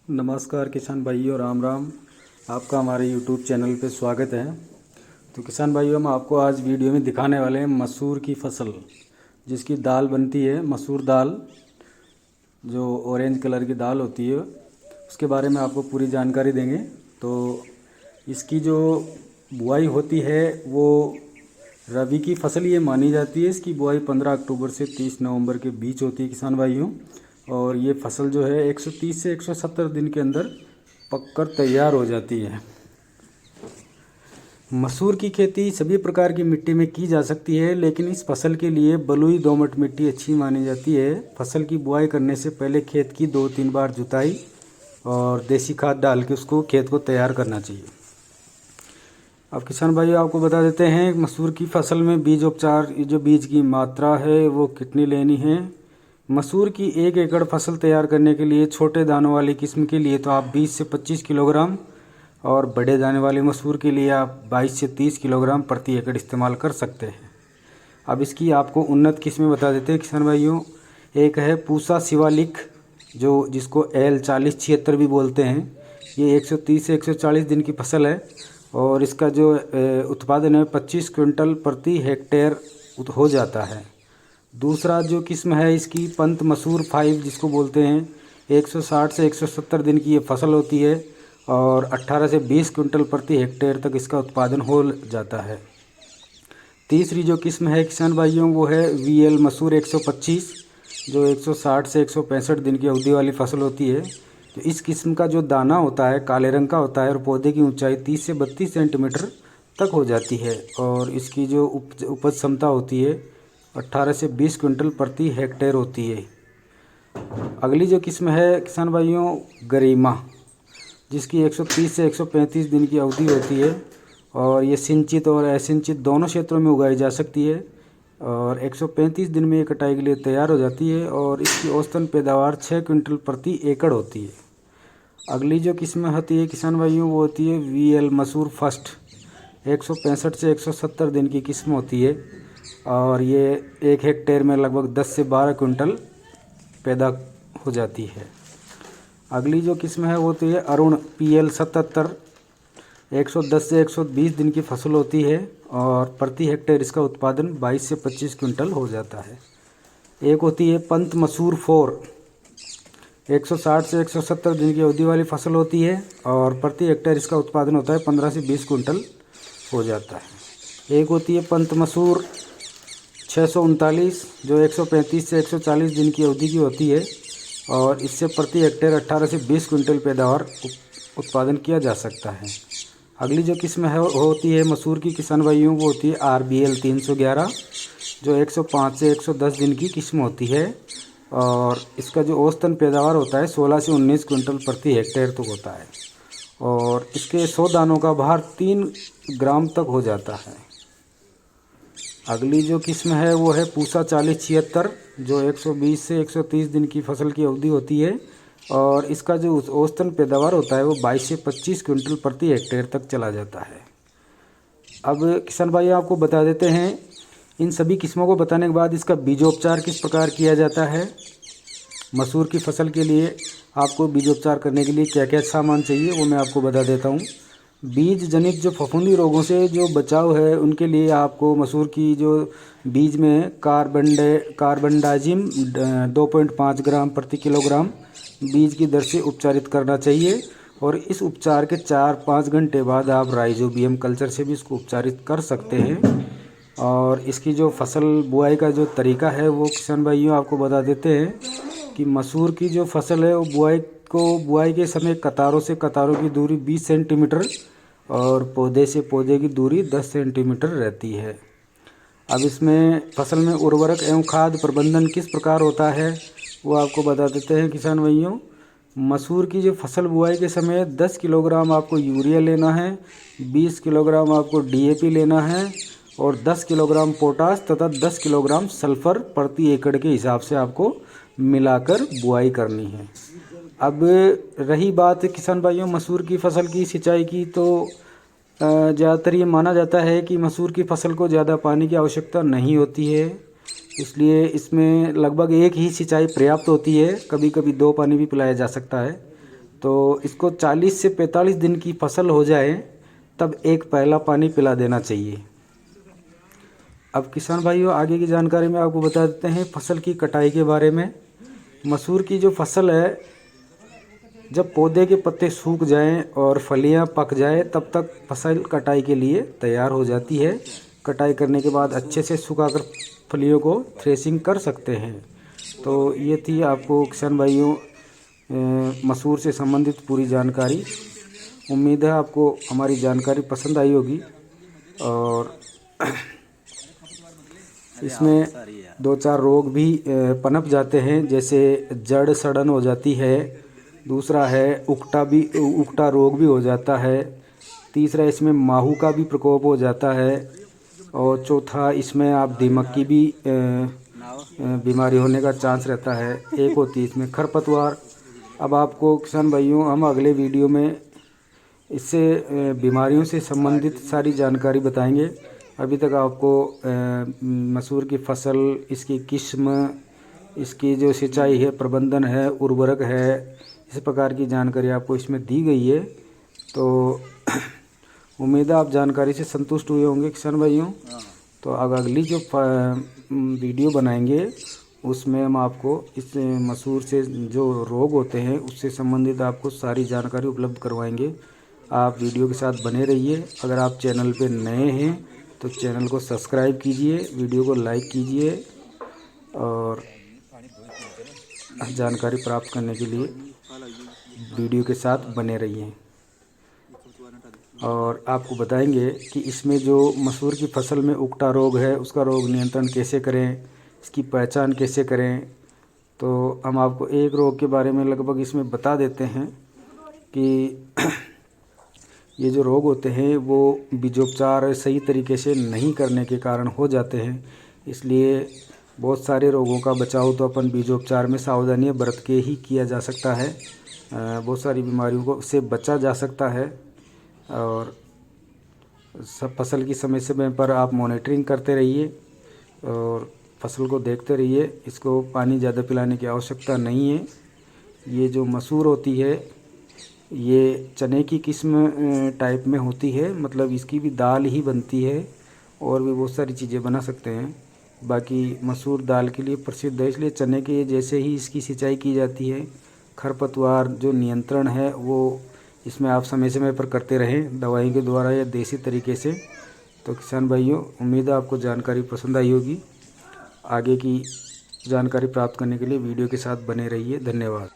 नमस्कार किसान भाइयों, राम राम। आपका हमारे यूट्यूब चैनल पे स्वागत है। तो किसान भाइयों, हम आपको आज वीडियो में दिखाने वाले हैं मसूर की फसल, जिसकी दाल बनती है मसूर दाल, जो ऑरेंज कलर की दाल होती है, उसके बारे में आपको पूरी जानकारी देंगे। तो इसकी जो बुआई होती है वो रबी की फसल ये मानी जाती है। इसकी बुआई 15 अक्टूबर से 30 नवंबर के बीच होती है किसान भाइयों। और ये फसल जो है 130 से 170 दिन के अंदर पककर तैयार हो जाती है। मसूर की खेती सभी प्रकार की मिट्टी में की जा सकती है, लेकिन इस फसल के लिए बलुई दोमट मिट्टी अच्छी मानी जाती है। फसल की बुआई करने से पहले खेत की 2-3 बार जुताई और देसी खाद डाल के उसको खेत को तैयार करना चाहिए। अब किसान भाई आपको बता देते हैं मसूर की फसल में बीज उपचार, जो बीज की मात्रा है वो कितनी लेनी है। मसूर की 1 एकड़ फसल तैयार करने के लिए छोटे दानों वाली किस्म के लिए तो आप 20 से 25 किलोग्राम, और बड़े दाने वाले मसूर के लिए आप 22 से 30 किलोग्राम प्रति एकड़ इस्तेमाल कर सकते हैं। अब इसकी आपको उन्नत किस्में बता देते हैं किसान भाइयों। एक है पूसा शिवालिक, जो जिसको L4076 भी बोलते हैं। ये 130 से 140 दिन की फसल है और इसका जो उत्पादन है 25 क्विंटल प्रति हेक्टेयर हो जाता है। दूसरा जो किस्म है इसकी पंत मसूर 5 जिसको बोलते हैं, 160 से 170 दिन की ये फसल होती है और 18 से 20 क्विंटल प्रति हेक्टेयर तक इसका उत्पादन हो जाता है। तीसरी जो किस्म है किसान भाइयों वो है VL मसूर 125, जो 160 से 165 दिन की अवधि वाली फसल होती है। तो इस किस्म का जो दाना होता है काले रंग का होता है और पौधे की ऊंचाई 30 से 32 सेंटीमीटर तक हो जाती है और इसकी जो उपज क्षमता होती है 18 से 20 क्विंटल प्रति हेक्टेयर होती है। अगली जो किस्म है किसान भाइयों गरिमा, जिसकी 130 से 135 दिन की अवधि होती है और ये सिंचित और असिंचित दोनों क्षेत्रों में उगाई जा सकती है और 135 दिन में ये कटाई के लिए तैयार हो जाती है और इसकी औसतन पैदावार 6 क्विंटल प्रति एकड़ होती है। अगली जो किस्म होती है किसान भाइयों वो होती है VL मसूर फर्स्ट, 165 से 170 दिन की किस्म होती है और ये 1 हेक्टेयर में लगभग 10 से 12 क्विंटल पैदा हो जाती है। अगली जो किस्म है वो होती है अरुण PL77, 110 से 120 दिन की फसल होती है और प्रति हेक्टेयर इसका उत्पादन 22 से 25 क्विंटल हो जाता है। एक होती है पंत मसूर 4, 160 से 170 दिन की अवधि वाली फसल होती है और प्रति हेक्टेयर इसका उत्पादन होता है 15 से 20 क्विंटल हो जाता है। एक होती है पंत मसूर 639, जो 135 से 140 दिन की अवधि की होती है और इससे प्रति हेक्टेयर 18 से 20 क्विंटल पैदावार उत्पादन किया जा सकता है। अगली जो किस्म है होती है मसूर की किसान भाइयों वो होती है RBL 311, जो 105 से 110 दिन की किस्म होती है और इसका जो औसतन पैदावार होता है 16 से 19 क्विंटल प्रति हेक्टेयर तक होता है और इसके 100 दानों का भार 3 ग्राम तक हो जाता है। अगली जो किस्म है वो है पूसा 4076, जो 120 से 130 दिन की फसल की अवधि होती है और इसका जो औसतन पैदावार होता है वो 22 से 25 क्विंटल प्रति हेक्टेयर तक चला जाता है। अब किसान भाई आपको बता देते हैं, इन सभी किस्मों को बताने के बाद इसका बीजोपचार किस प्रकार किया जाता है। मसूर की फसल के लिए आपको बीजोपचार करने के लिए क्या क्या सामान चाहिए वो मैं आपको बता देता हूँ। बीज जनित जो फफूंदी रोगों से जो बचाव है उनके लिए आपको मसूर की जो बीज में कार्बनडाजिम 2.5 ग्राम प्रति किलोग्राम बीज की दर से उपचारित करना चाहिए और इस उपचार के 4-5 घंटे बाद आप राइजोबियम कल्चर से भी इसको उपचारित कर सकते हैं। और इसकी जो फसल बुआई का जो तरीका है वो किसान भाइयों आपको बता देते हैं कि मसूर की जो फसल है वो बुआई के समय कतारों से कतारों की दूरी 20 सेंटीमीटर और पौधे से पौधे की दूरी 10 सेंटीमीटर रहती है। अब इसमें फसल में उर्वरक एवं खाद प्रबंधन किस प्रकार होता है वो आपको बता देते हैं किसान भाइयों। मसूर की जो फसल बुआई के समय 10 किलोग्राम आपको यूरिया लेना है, 20 किलोग्राम आपको DAP लेना है और 10 किलोग्राम पोटास तथा 10 किलोग्राम सल्फर प्रति एकड़ के हिसाब से आपको मिलाकर बुआई करनी है। अब रही बात किसान भाइयों मसूर की फसल की सिंचाई की, तो ज़्यादातर ये माना जाता है कि मसूर की फसल को ज़्यादा पानी की आवश्यकता नहीं होती है, इसलिए इसमें लगभग एक ही सिंचाई पर्याप्त होती है। कभी कभी 2 पानी भी पिलाया जा सकता है। तो इसको 40 से 45 दिन की फसल हो जाए तब एक पहला पानी पिला देना चाहिए। अब किसान भाइयों, आगे की जानकारी में आपको बता देते हैं फसल की कटाई के बारे में। मसूर की जो फसल है, जब पौधे के पत्ते सूख जाएं और फलियां पक जाए तब तक फसल कटाई के लिए तैयार हो जाती है। कटाई करने के बाद अच्छे से सुखाकर फलियों को थ्रेसिंग कर सकते हैं। तो ये थी आपको किसान भाइयों मसूर से संबंधित पूरी जानकारी। उम्मीद है आपको हमारी जानकारी पसंद आई होगी। और इसमें 2-4 रोग भी पनप जाते हैं, जैसे जड़ सड़न हो जाती है, दूसरा है उकटा रोग भी हो जाता है, तीसरा इसमें माहू का भी प्रकोप हो जाता है, और चौथा इसमें आप दीमक की भी बीमारी होने का चांस रहता है। एक होती है इसमें खरपतवार। अब आपको किसान भाइयों हम अगले वीडियो में इससे बीमारियों से संबंधित सारी जानकारी बताएंगे। अभी तक आपको मसूर की फसल, इसकी किस्म, इसकी जो सिंचाई है, प्रबंधन है, उर्वरक है, इस प्रकार की जानकारी आपको इसमें दी गई है। तो उम्मीद है आप जानकारी से संतुष्ट हुए होंगे किसान भाइयों। तो अगली जो वीडियो बनाएंगे उसमें हम आपको इस मसूर से जो रोग होते हैं उससे संबंधित आपको सारी जानकारी उपलब्ध करवाएंगे। आप वीडियो के साथ बने रहिए। अगर आप चैनल पे नए हैं तो चैनल को सब्सक्राइब कीजिए, वीडियो को लाइक कीजिए और जानकारी प्राप्त करने के लिए वीडियो के साथ बने रहिए। और आपको बताएंगे कि इसमें जो मसूर की फसल में उकटा रोग है उसका रोग नियंत्रण कैसे करें, इसकी पहचान कैसे करें। तो हम आपको एक रोग के बारे में लगभग इसमें बता देते हैं कि ये जो रोग होते हैं वो बीजोपचार सही तरीके से नहीं करने के कारण हो जाते हैं। इसलिए बहुत सारे रोगों का बचाव तो अपन बीजोपचार में सावधानियां बरत के ही किया जा सकता है। बहुत सारी बीमारियों को से बचा जा सकता है। और सब फसल की समय समय पर आप मॉनिटरिंग करते रहिए और फसल को देखते रहिए। इसको पानी ज़्यादा पिलाने की आवश्यकता नहीं है। ये जो मसूर होती है ये चने की किस्म टाइप में होती है, मतलब इसकी भी दाल ही बनती है और भी बहुत सारी चीज़ें बना सकते हैं। बाकी मसूर दाल के लिए प्रसिद्ध है, इसलिए चने के जैसे ही इसकी सिंचाई की जाती है। खरपतवार जो नियंत्रण है वो इसमें आप समय समय पर करते रहें, दवाई के द्वारा या देसी तरीके से। तो किसान भाइयों, उम्मीद है आपको जानकारी पसंद आई होगी। आगे की जानकारी प्राप्त करने के लिए वीडियो के साथ बने रहिए। धन्यवाद।